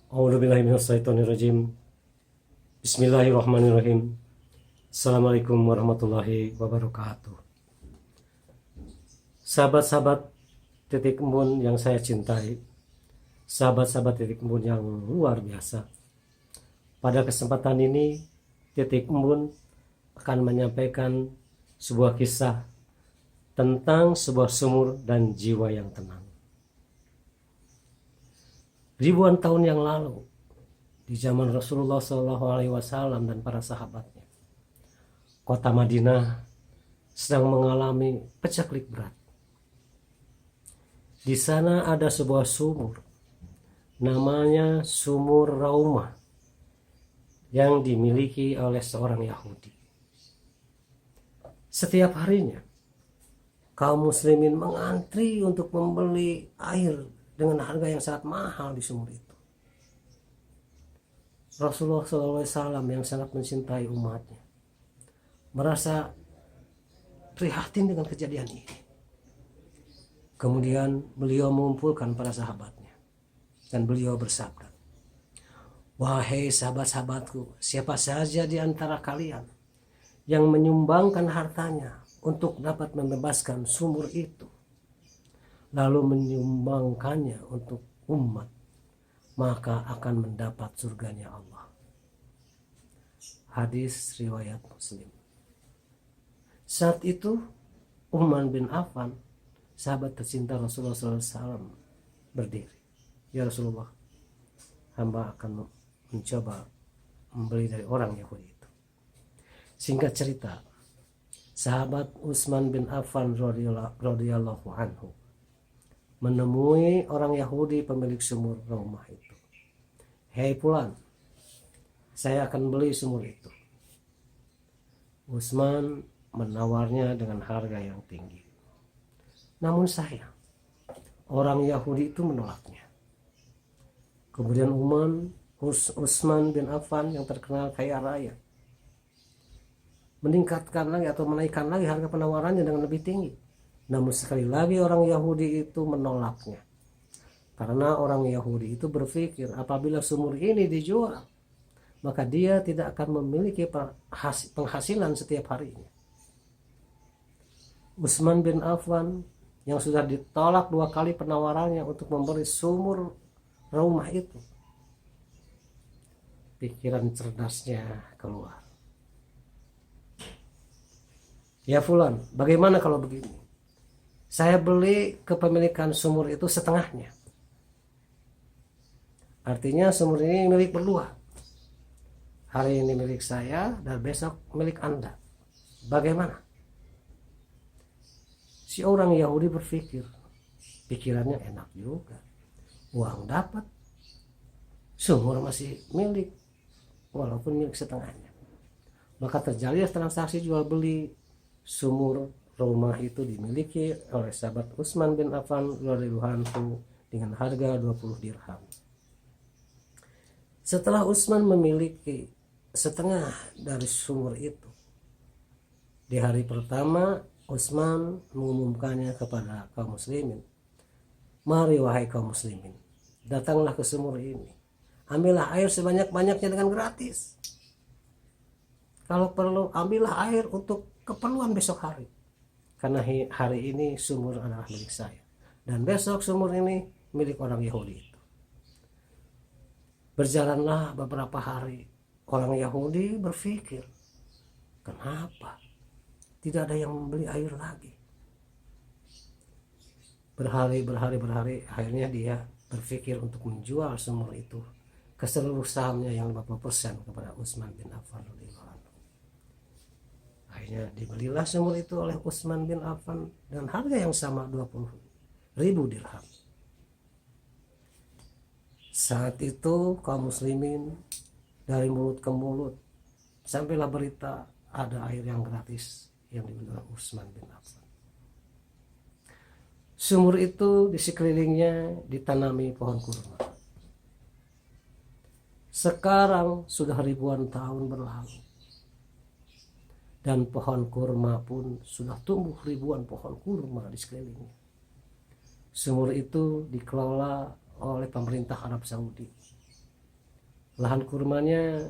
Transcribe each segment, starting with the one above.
A'udzubillahi minasyaitonirrajim. Bismillahirrahmanirrahim. Assalamualaikum warahmatullahi wabarakatuh. Sahabat-sahabat titik embun yang saya cintai, sahabat-sahabat titik embun yang luar biasa. Pada kesempatan ini, titik embun akan menyampaikan sebuah kisah tentang sebuah sumur dan jiwa yang tenang. Ribuan tahun yang lalu, di zaman Rasulullah SAW dan para sahabatnya, kota Madinah sedang mengalami paceklik berat. Di sana ada sebuah sumur, namanya Sumur Raumah, yang dimiliki oleh seorang Yahudi. Setiap harinya, kaum muslimin mengantri untuk membeli air dengan harga yang sangat mahal di sumur itu. Rasulullah SAW yang sangat mencintai umatnya merasa prihatin dengan kejadian ini. Kemudian beliau mengumpulkan para sahabatnya dan beliau bersabda, "Wahai sahabat-sahabatku, siapa saja di antara kalian yang menyumbangkan hartanya untuk dapat membebaskan sumur itu, lalu menyumbangkannya untuk umat, maka akan mendapat surganya Allah." Hadis riwayat Muslim. Saat itu Utsman bin Affan, sahabat tercinta Rasulullah SAW, berdiri. "Ya Rasulullah, hamba akan mencoba membeli dari orang Yahudi itu." Singkat cerita, sahabat Utsman bin Affan radhiyallahu anhu menemui orang Yahudi pemilik sumur Raumah itu. "Hei Fulan, saya akan beli sumur itu." Utsman menawarnya dengan harga yang tinggi. Namun sayang, orang Yahudi itu menolaknya. Kemudian Utsman bin Affan yang terkenal kaya raya meningkatkan lagi atau menaikkan lagi harga penawarannya dengan lebih tinggi. Namun sekali lagi orang Yahudi itu menolaknya. Karena orang Yahudi itu berpikir apabila sumur ini dijual, maka dia tidak akan memiliki penghasilan setiap harinya. Utsman bin Affan yang sudah ditolak 2 kali penawarannya untuk membeli sumur Raumah itu, pikiran cerdasnya keluar. "Ya Fulan, bagaimana kalau begini? Saya beli kepemilikan sumur itu setengahnya. Artinya sumur ini milik berdua. Hari ini milik saya dan besok milik Anda. Bagaimana?" Si orang Yahudi berpikir, pikirannya enak juga. Uang dapat, sumur masih milik, walaupun milik setengahnya. Maka terjadi transaksi jual beli. Sumur Raumah itu dimiliki oleh sahabat Utsman bin Affan radhiyallahu anhu dengan harga 20 dirham. Setelah Utsman memiliki setengah dari sumur itu, di hari pertama Utsman mengumumkannya kepada kaum muslimin, "Mari wahai kaum muslimin, datanglah ke sumur ini. Ambillah air sebanyak-banyaknya dengan gratis. Kalau perlu ambillah air untuk keperluan besok hari. Karena hari ini sumur adalah milik saya. Dan besok sumur ini milik orang Yahudi itu." Berjalanlah beberapa hari. Orang Yahudi berpikir, kenapa tidak ada yang membeli air lagi? Berhari, akhirnya dia berpikir untuk menjual sumur itu ke seluruh sahamnya yang 50% kepada Utsman bin Affan. Akhirnya dibelilah sumur itu oleh Utsman bin Affan dengan harga yang sama 20.000 dirham. Saat itu kaum muslimin dari mulut ke mulut sampailah berita ada air yang gratis yang dibeli oleh Utsman bin Affan. Sumur itu di sekelilingnya ditanami pohon kurma. Sekarang sudah ribuan tahun berlalu, dan pohon kurma pun sudah tumbuh ribuan pohon kurma di sekelilingnya. Sumur itu dikelola oleh pemerintah Arab Saudi Lahan kurmanya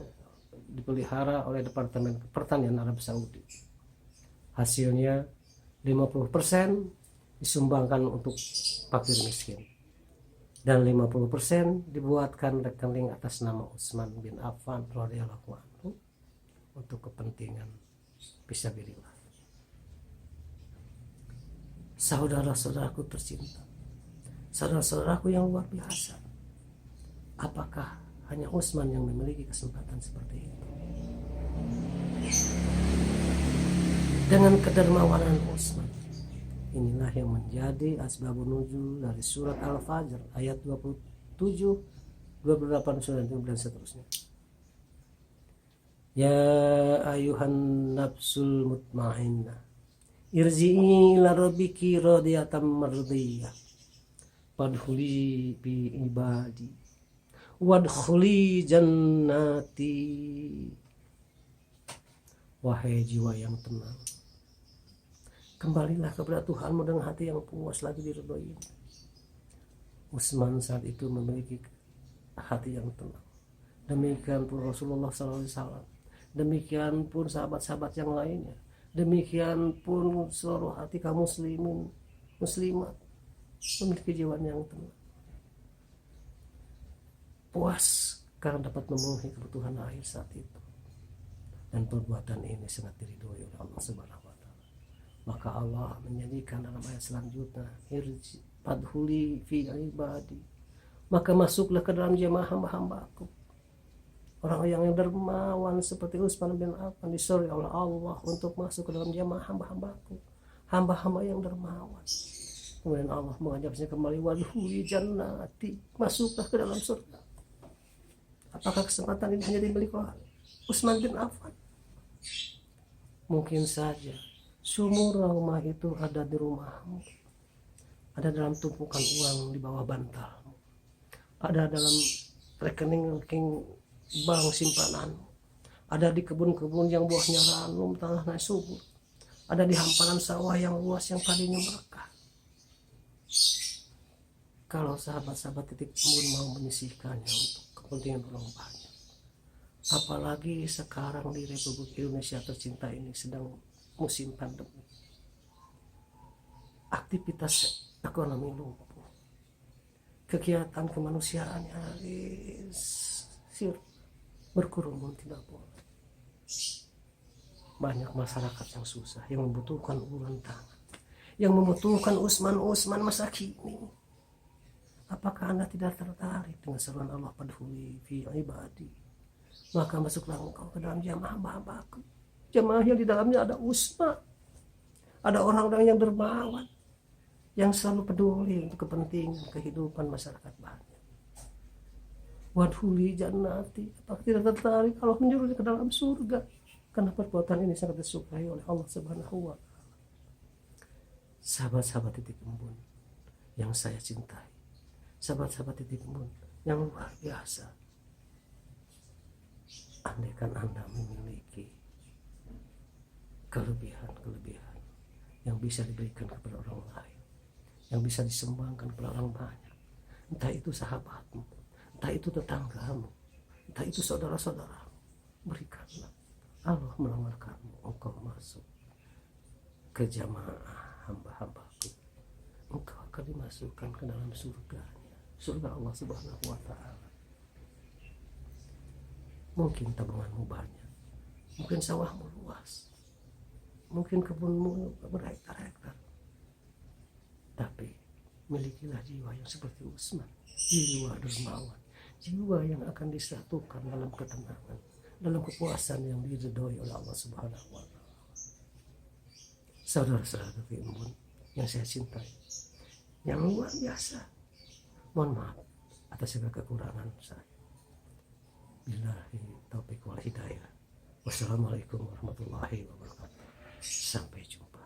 dipelihara oleh Departemen Pertanian Arab Saudi. Hasilnya 50% disumbangkan untuk fakir miskin, dan 50% dibuatkan rekening atas nama Utsman bin Affan radhiyallahu anhu untuk kepentingan fisabilillah. Saudara-saudaraku tercinta, saudara-saudaraku yang luar biasa, apakah hanya Utsman yang memiliki kesempatan seperti itu? Dengan kedermawanan Utsman, inilah yang menjadi asbabun nuzul dari surat Al-Fajr ayat 27, 28, 29 dan seterusnya. Ya ayuhan nafsul mutmainnah, irji'i ila rabbiki radiyatan mardiyah, fadkhuli bi ibadi wadkhuli jannati. Wahai jiwa yang tenang, kembalilah kepada Tuhanmu dengan hati yang puas lagi diridhoi. Utsman saat itu memiliki hati yang tenang. Demikian pun Rasulullah SAW. Demikian pun sahabat-sahabat yang lainnya. Demikian pun seluruh hati kaum muslimin, muslimat memiliki jiwa yang tenang, puas karena dapat memenuhi kebutuhan air saat itu. Dan perbuatan ini sangat diridhoi oleh Allah Subhanahu wa taala. Maka Allah menyanyikan dalam ayat selanjutnya, irji fadkhuli fi ibadi, maka masuklah ke dalam jemaah hamba-hambaku. Orang yang dermawan seperti Utsman bin Affan disuruh oleh Allah untuk masuk ke dalam jemaah hamba-hambaku, hamba-hamba yang dermawan. Kemudian Allah mengajaknya kembali, wadkhuli jannati, masuklah ke dalam surga. Apakah kesempatan ini hanya dimiliki oleh Utsman bin Affan? Mungkin saja sumur rumah itu ada di rumahmu, ada dalam tumpukan uang di bawah bantalmu, ada dalam rekening bank simpananmu, ada di kebun-kebun yang buahnya ranum, tanah naik subur, ada di hamparan sawah yang luas yang padinya berkah. Kalau sahabat-sahabat titik embun mau menyisihkannya untuk kepentingan orang banyak, apalagi sekarang di Republik Indonesia tercinta ini sedang musim pandemi, aktivitas ekonomi lumpuh, kegiatan kemanusiaan nyaris berkerumun tidak boleh. Banyak masyarakat yang susah, yang membutuhkan uluran tangan, yang membutuhkan Utsman masa kini. Apakah Anda tidak tertarik dengan seruan Allah, fadkhuli fi ibadi, maka masuklah engkau ke dalam jamaah hamba-hambaku, jamaah yang di dalamnya ada Utsman, ada orang-orang yang dermawan, yang selalu peduli untuk kepentingan kehidupan masyarakat banyak. Wadkhuli jannati, apakah tidak tertarik kalau menyuruhnya ke dalam surga? Karena perbuatan ini sangat disukai oleh Allah Subhanahu wa taala. Sahabat-sahabat titik embun yang saya cintai, sahabat-sahabat titik embun yang luar biasa, andaikan Anda memiliki kelebihan yang bisa diberikan kepada orang lain, yang bisa disumbangkan kepada orang banyak, entah itu sahabatmu, entah itu tetanggamu, entah itu saudara-saudaramu, berikanlah. Allah menawarkanmu, engkau masuk ke jamaah hamba-hambaku, engkau akan dimasukkan ke dalam surganya, surga Allah Subhanahu wa taala. Mungkin tabunganmu banyak, mungkin sawahmu luas, mungkin kebunmu berhektar-hektar, tapi milikilah jiwa yang seperti Utsman, jiwa dermawan, jiwa yang akan disatukan dalam ketenangan, dalam kepuasan yang diridhoi oleh Allah Subhanahu wa taala. Saudara-saudara embun yang saya cintai, yang luar biasa, mohon maaf atas segala kekurangan saya. Billahi taufiq wal hidayah. Wassalamualaikum warahmatullahi wabarakatuh. Sampai jumpa.